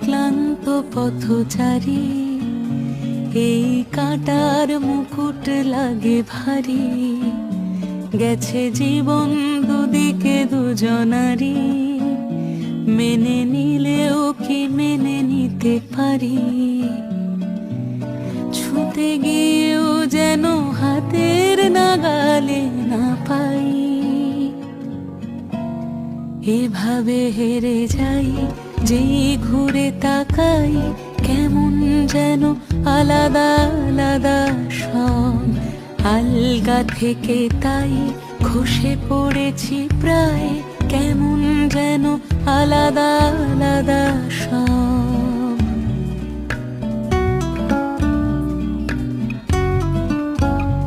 ক্লান্ত পথচারী, এই কাঁটার মুকুট লাগে ভারী। গেছে জীবন দুদিকে দুজনারই, মেনে নিলেও কি মেনে নিতে পারি? ছুতে গিয়েও যেন হাতের নাগালে না পাই। এভাবে হেরে যাই, যেই ঘুরে তাকাই, কেমন যেন আলাদা আলাদা সব। আলগা থেকে তাই খসে পড়েছি প্রায়, কেমন যেন আলাদা আলাদা সব।